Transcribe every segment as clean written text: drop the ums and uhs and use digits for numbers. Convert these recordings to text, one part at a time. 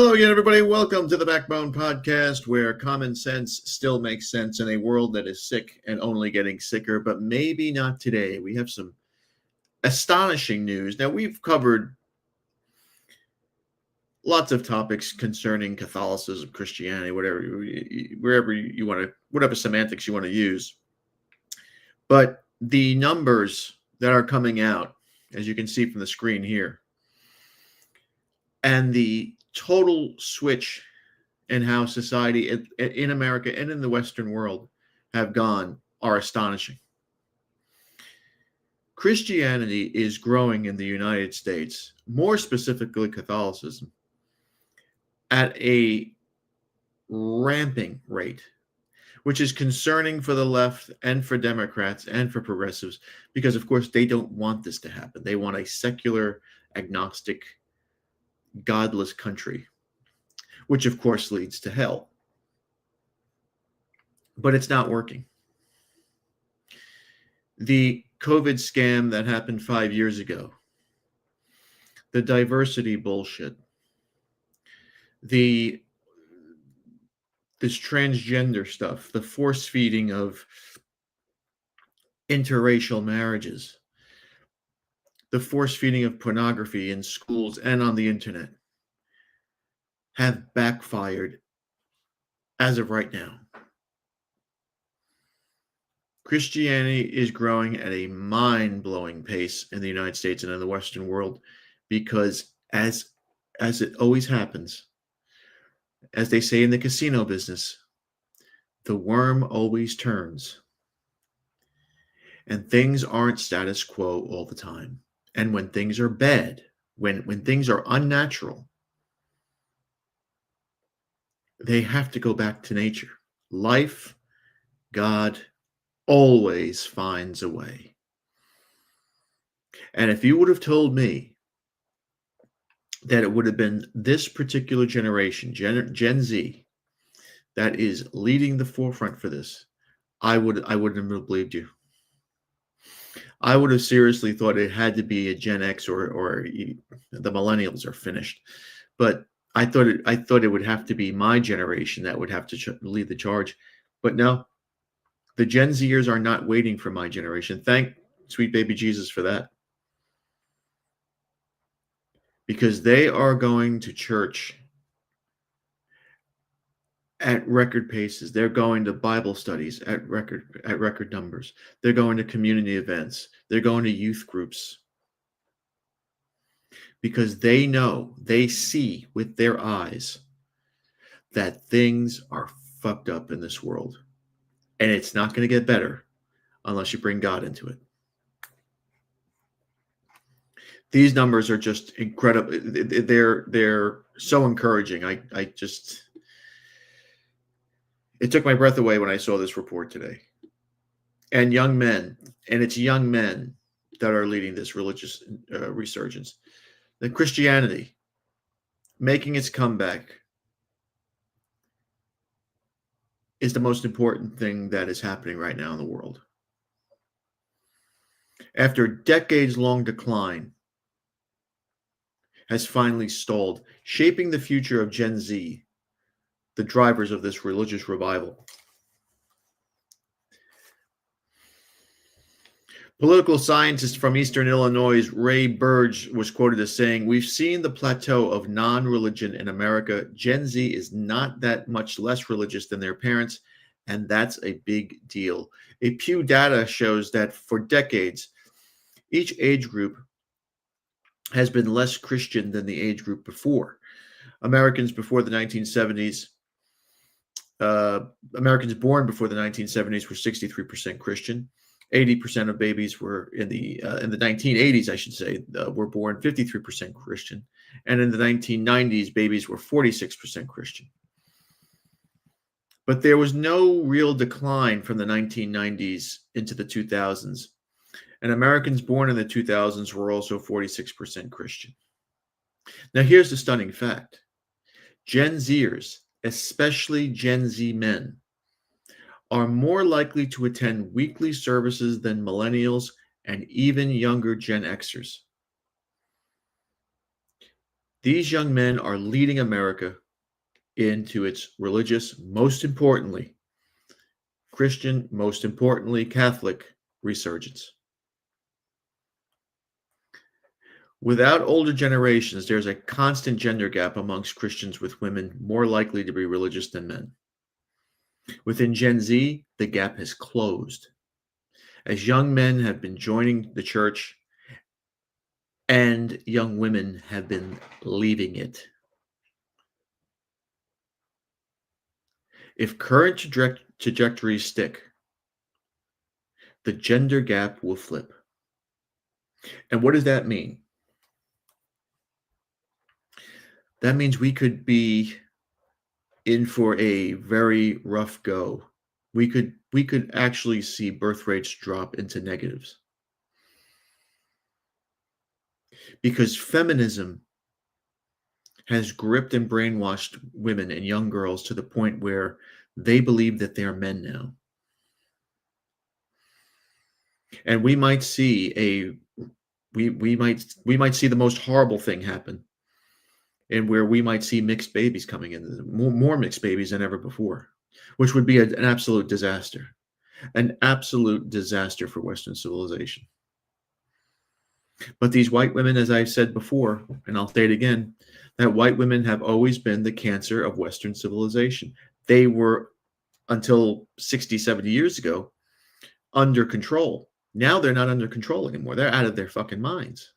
Hello again, everybody. Welcome to the Backbone Podcast, where common sense still makes sense in a world that is sick and only getting sicker, but maybe not today. We have some astonishing news. Now, we've covered lots of topics concerning Catholicism, Christianity, wherever you want to, whatever semantics you want to use. But the numbers that are coming out, as you can see from the screen here, and the total switch in how society in America and in the Western world have gone are astonishing. Christianity is growing in the United States, more specifically Catholicism, at a ramping rate, which is concerning for the left and for Democrats and for progressives, because, of course, they don't want this to happen. They want a secular, agnostic, godless country, which, of course, leads to hell. But it's not working. The COVID scam that happened 5 years ago, the diversity bullshit, this transgender stuff, the force feeding of interracial marriages, the force feeding of pornography in schools and on the internet have backfired as of right now. Christianity is growing at a mind-blowing pace in the United States and in the Western world because, as it always happens, as they say in the casino business, the worm always turns. And things aren't status quo all the time. And when things are bad, when things are unnatural, they have to go back to nature. Life, God, always finds a way. And if you would have told me that it would have been this particular generation, Gen Z, that is leading the forefront for this, I wouldn't have believed you. I would have seriously thought it had to be a Gen X or the millennials are finished. But I thought it would have to be my generation that would have to lead the charge. But no. The Gen Zers are not waiting for my generation. Thank sweet baby Jesus for that. Because they are going to church at record paces. They're going to Bible studies at record numbers. They're going to community events. They're going to youth groups. Because they see with their eyes that things are fucked up in this world. And it's not going to get better unless you bring God into it. These numbers are just incredible. They're so encouraging. It took my breath away when I saw this report today. And young men, and it's young men that are leading this religious resurgence. The Christianity making its comeback is the most important thing that is happening right now in the world. After decades-long decline, has finally stalled, shaping the future of Gen Z, the drivers of this religious revival. Political scientist from Eastern Illinois, Ray Burge, was quoted as saying, "We've seen the plateau of non-religion in America. Gen Z is not that much less religious than their parents, and that's a big deal." A Pew data shows that for decades, each age group has been less Christian than the age group before. Americans before the 1970s, Americans born before the 1970s were 63% Christian. 80% of babies were in the 1980s, I should say, were born 53% Christian. And in the 1990s, babies were 46% Christian. But there was no real decline from the 1990s into the 2000s. And Americans born in the 2000s were also 46% Christian. Now, here's the stunning fact. Gen Zers, especially Gen Z men, are more likely to attend weekly services than millennials and even younger Gen Xers. These young men are leading America into its religious, most importantly, Christian, most importantly, Catholic resurgence. Without older generations, there's a constant gender gap amongst Christians, with women more likely to be religious than men. Within Gen Z, the gap has closed, as young men have been joining the church and young women have been leaving it. If current trajectories stick, the gender gap will flip. And what does that mean? That means we could be in for a very rough go. We could actually see birth rates drop into negatives. Because feminism has gripped and brainwashed women and young girls to the point where they believe that they're men now. And we might see we might see the most horrible thing happen, and where we might see mixed babies coming in, more mixed babies than ever before, which would be an absolute disaster. An absolute disaster for Western civilization. But these white women, as I've said before, and I'll say it again, that white women have always been the cancer of Western civilization. They were, until 60, 70 years ago, under control. Now they're not under control anymore. They're out of their fucking minds.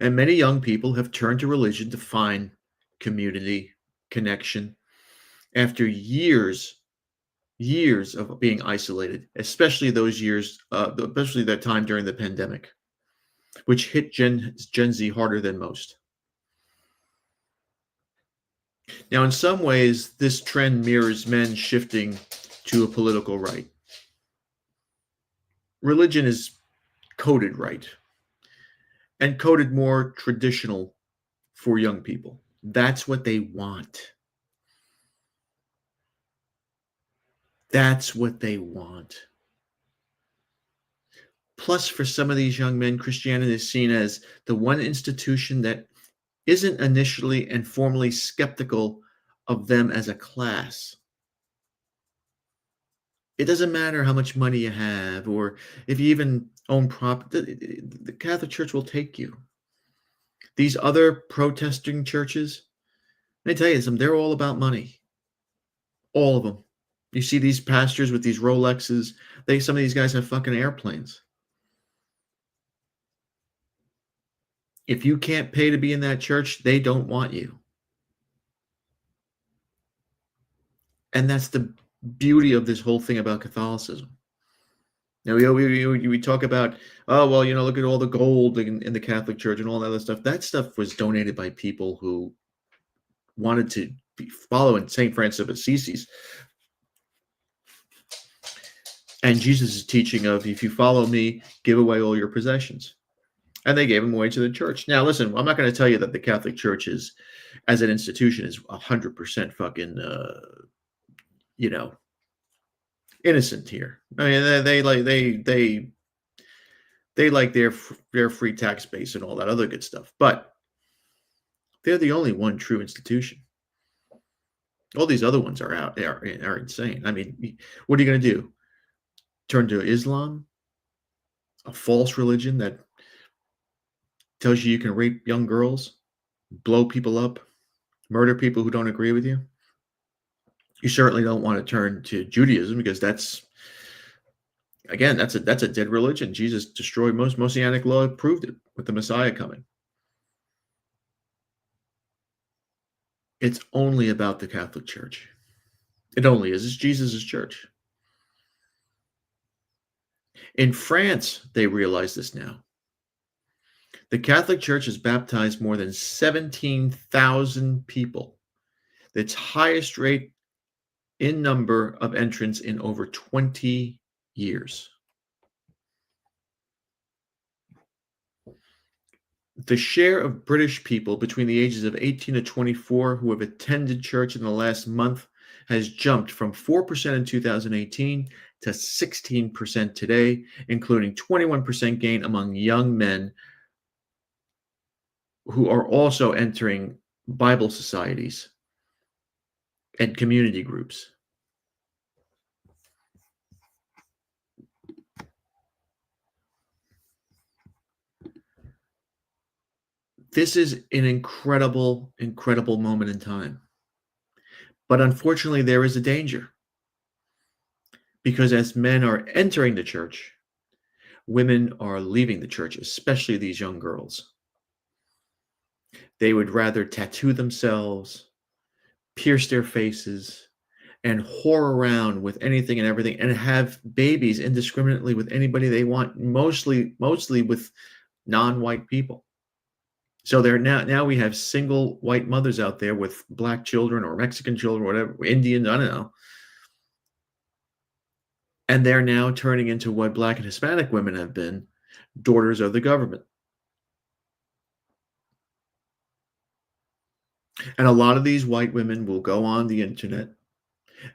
And many young people have turned to religion to find community, connection, after years of being isolated, especially those years, especially that time during the pandemic, which hit Gen Z harder than most. Now, in some ways, this trend mirrors men shifting to a political right. Religion is coded right, and coded more traditional for young people. That's what they want. That's what they want. Plus, for some of these young men, Christianity is seen as the one institution that isn't initially and formally skeptical of them as a class. It doesn't matter how much money you have or if you even own property, the Catholic Church will take you. These other protesting churches, let me tell you something, they're all about money. All of them. You see these pastors with these Rolexes, some of these guys have fucking airplanes. If you can't pay to be in that church, they don't want you. And that's the beauty of this whole thing about Catholicism. Now, we talk about, oh, well, look at all the gold in the Catholic Church and all that other stuff. That stuff was donated by people who wanted to follow in St. Francis of Assisi's and Jesus' teaching of, if you follow me, give away all your possessions. And they gave them away to the church. Now, listen, I'm not going to tell you that the Catholic Church is, as an institution, is 100% fucking, innocent here. I mean, they like their free tax base and all that other good stuff. But they're the only one true institution. All these other ones are insane. I mean, what are you going to do? Turn to Islam, a false religion that tells you can rape young girls, blow people up, murder people who don't agree with you? You certainly don't want to turn to Judaism, because that's a dead religion. Jesus destroyed most Messianic law, proved it with the Messiah coming. It's only about the Catholic Church. It only is. It's Jesus' church. In France, they realize this now. The Catholic Church has baptized more than 17,000 people. Its highest rate in number of entrants in over 20 years. The share of British people between the ages of 18 to 24 who have attended church in the last month has jumped from 4% in 2018 to 16% today, including 21% gain among young men who are also entering Bible societies and community groups. This is an incredible, incredible moment in time. But unfortunately, there is a danger because as men are entering the church, women are leaving the church, especially these young girls. They would rather tattoo themselves, pierce their faces, and whore around with anything and everything and have babies indiscriminately with anybody they want, mostly with non-white people. So there now we have single white mothers out there with black children or Mexican children, whatever, Indian, I don't know. And they're now turning into what black and Hispanic women have been, daughters of the government. And a lot of these white women will go on the internet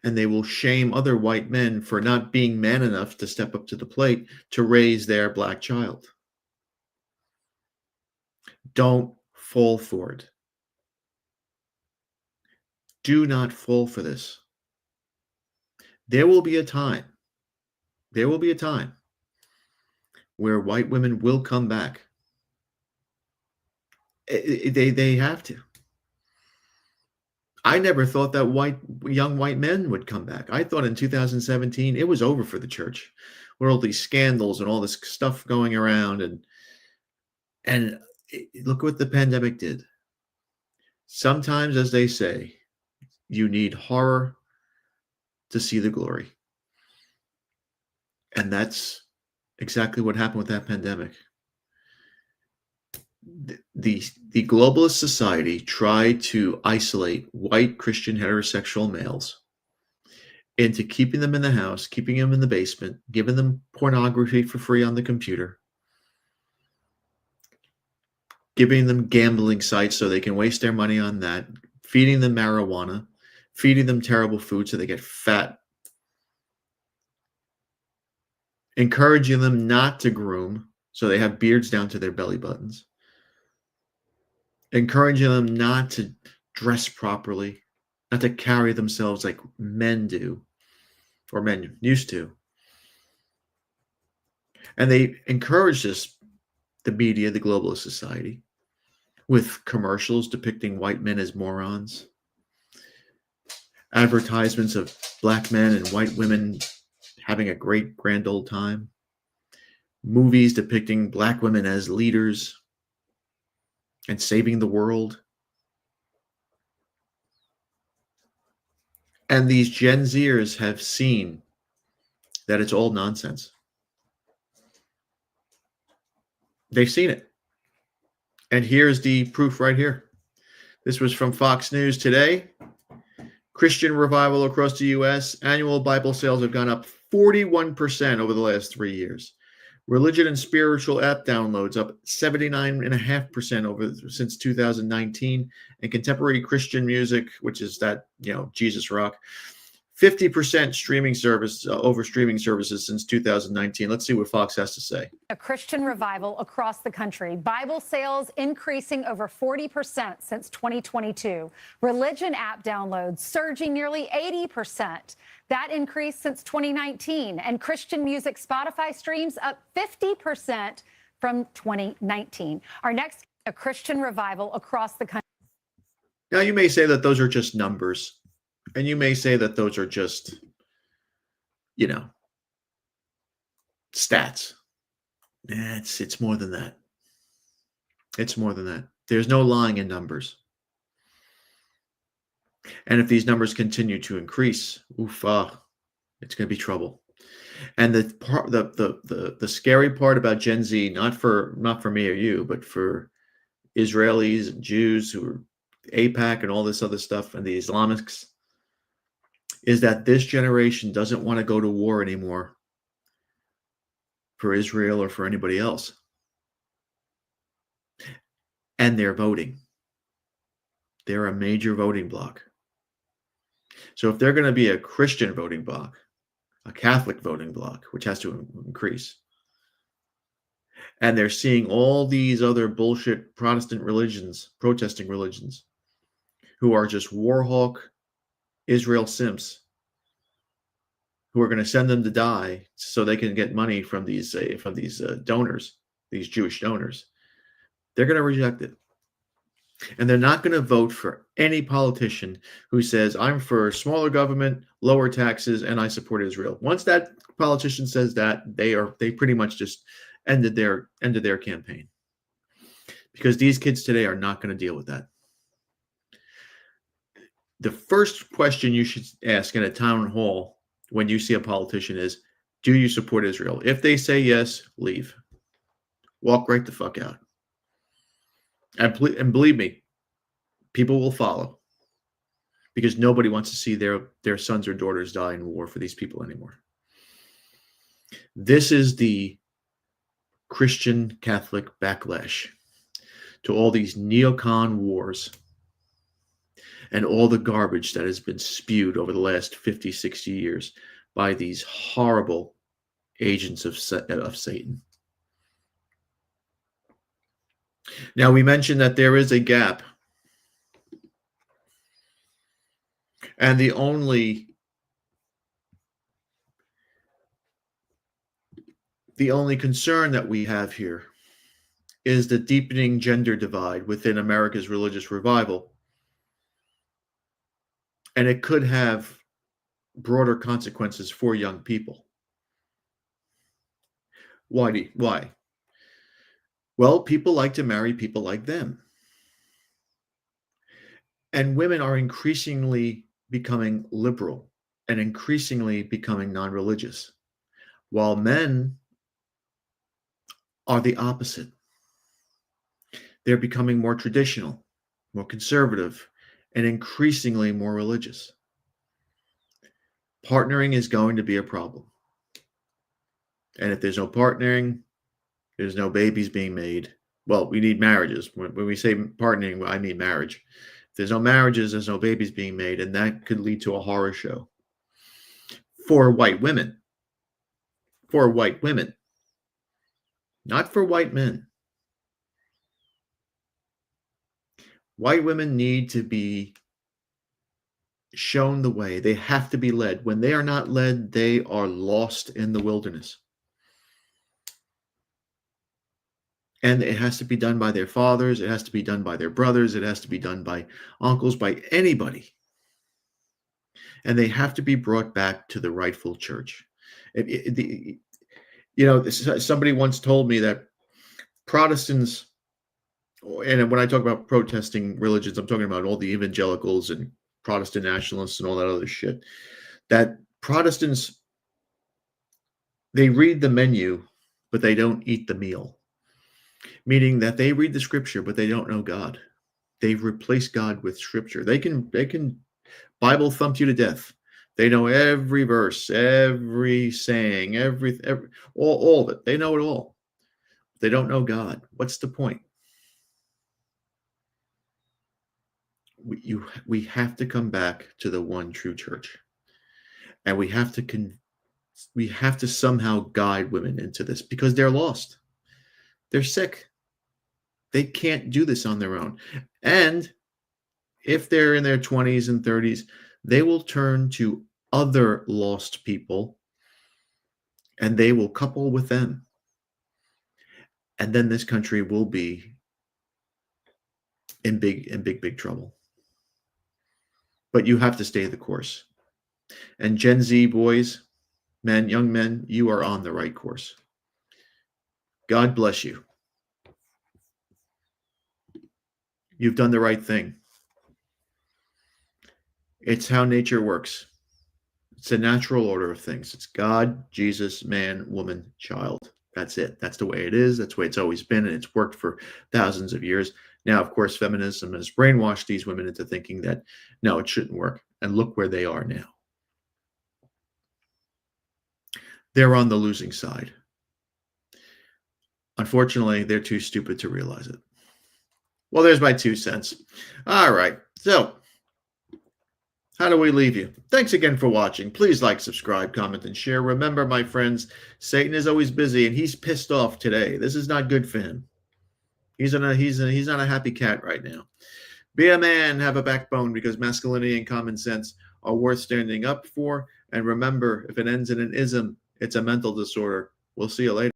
and they will shame other white men for not being man enough to step up to the plate to raise their black child. Don't fall for it. Do not fall for this. There will be a time where white women will come back. They have to. I never thought that young white men would come back. I thought in 2017 it was over for the church, with all these scandals and all this stuff going around, and look what the pandemic did. Sometimes, as they say, you need horror to see the glory, and that's exactly what happened with that pandemic. The globalist society tried to isolate white Christian heterosexual males into keeping them in the house, keeping them in the basement, giving them pornography for free on the computer, giving them gambling sites so they can waste their money on that, feeding them marijuana, feeding them terrible food so they get fat, encouraging them not to groom so they have beards down to their belly buttons, encouraging them not to dress properly, not to carry themselves like men do, or men used to. And they encourage this, the media, the globalist society, with commercials depicting white men as morons, advertisements of black men and white women having a great grand old time, movies depicting black women as leaders and saving the world. And these Gen Zers have seen that it's all nonsense. They've seen it. And here's the proof right here. This was from Fox News today. Christian revival across the U.S. Annual Bible sales have gone up 41% over the last 3 years. Religion and spiritual app downloads up 79.5% since 2019. And contemporary Christian music, which is that, Jesus rock, 50% streaming service over streaming services since 2019. Let's see what Fox has to say. A Christian revival across the country. Bible sales increasing over 40% since 2022. Religion app downloads surging nearly 80%. That increase since 2019. And Christian music Spotify streams up 50% from 2019. Our next, a Christian revival across the country. Now, you may say that those are just numbers. And you may say that those are just, stats. It's more than that. It's more than that. There's no lying in numbers. And if these numbers continue to increase, it's going to be trouble. And the scary part about Gen Z, not for me or you, but for Israelis and Jews who are AIPAC and all this other stuff, and the Islamics, is that this generation doesn't want to go to war anymore for Israel or for anybody else. And they're voting. They're a major voting bloc. So if they're going to be a Christian voting bloc, a Catholic voting bloc, which has to increase. And they're seeing all these other bullshit Protestant religions, protesting religions, who are just war hawk Israel simps, who are going to send them to die so they can get money from these donors, these Jewish donors. They're going to reject it. And they're not going to vote for any politician who says, I'm for smaller government, lower taxes, and I support Israel. Once that politician says that, they pretty much just ended their campaign. Because these kids today are not going to deal with that. The first question you should ask in a town hall when you see a politician is, do you support Israel? If they say yes, leave. Walk right the fuck out. And believe me, people will follow, because nobody wants to see their sons or daughters die in war for these people anymore. This is the Christian Catholic backlash to all these neocon wars and all the garbage that has been spewed over the last 50, 60 years by these horrible agents of Satan. Now, we mentioned that there is a gap. And the only concern that we have here is the deepening gender divide within America's religious revival. And it could have broader consequences for young people. Why? Well, people like to marry people like them. And women are increasingly becoming liberal and increasingly becoming non-religious, while men are the opposite. They're becoming more traditional, more conservative, and increasingly more religious. Partnering is going to be a problem. And if there's no partnering, there's no babies being made. Well, we need marriages. When we say partnering, I mean marriage. If there's no marriages, there's no babies being made, and that could lead to a horror show for white women. For white women, not for white men. White women need to be shown the way. They have to be led. When they are not led, they are lost in the wilderness. And it has to be done by their fathers. It has to be done by their brothers. It has to be done by uncles, by anybody. And they have to be brought back to the rightful church. Somebody once told me that Protestants, and when I talk about protesting religions, I'm talking about all the evangelicals and Protestant nationalists and all that other shit, that Protestants, they read the menu, but they don't eat the meal. Meaning that they read the scripture, but they don't know God. They've replaced God with scripture. They can Bible thump you to death. They know every verse, every saying, all of it. They know it all. They don't know God. What's the point? We have to come back to the one true church, and we have to somehow guide women into this, because they're lost. They're sick. They can't do this on their own. And if they're in their 20s and 30s, they will turn to other lost people and they will couple with them. And then this country will be in big trouble. But you have to stay the course. And Gen Z boys, men, young men, you are on the right course. God bless you. You've done the right thing. It's how nature works. It's a natural order of things. It's God, Jesus, man, woman, child. That's it. That's the way it is. That's the way it's always been, and it's worked for thousands of years. Now, of course, feminism has brainwashed these women into thinking that, no, it shouldn't work. And look where they are now. They're on the losing side. Unfortunately, they're too stupid to realize it. Well, there's my 2 cents. All right. So, how do we leave you? Thanks again for watching. Please like, subscribe, comment, and share. Remember, my friends, Satan is always busy, and he's pissed off today. This is not good for him. He's not a happy cat right now. Be a man, have a backbone, because masculinity and common sense are worth standing up for. And remember, if it ends in an ism, it's a mental disorder. We'll see you later.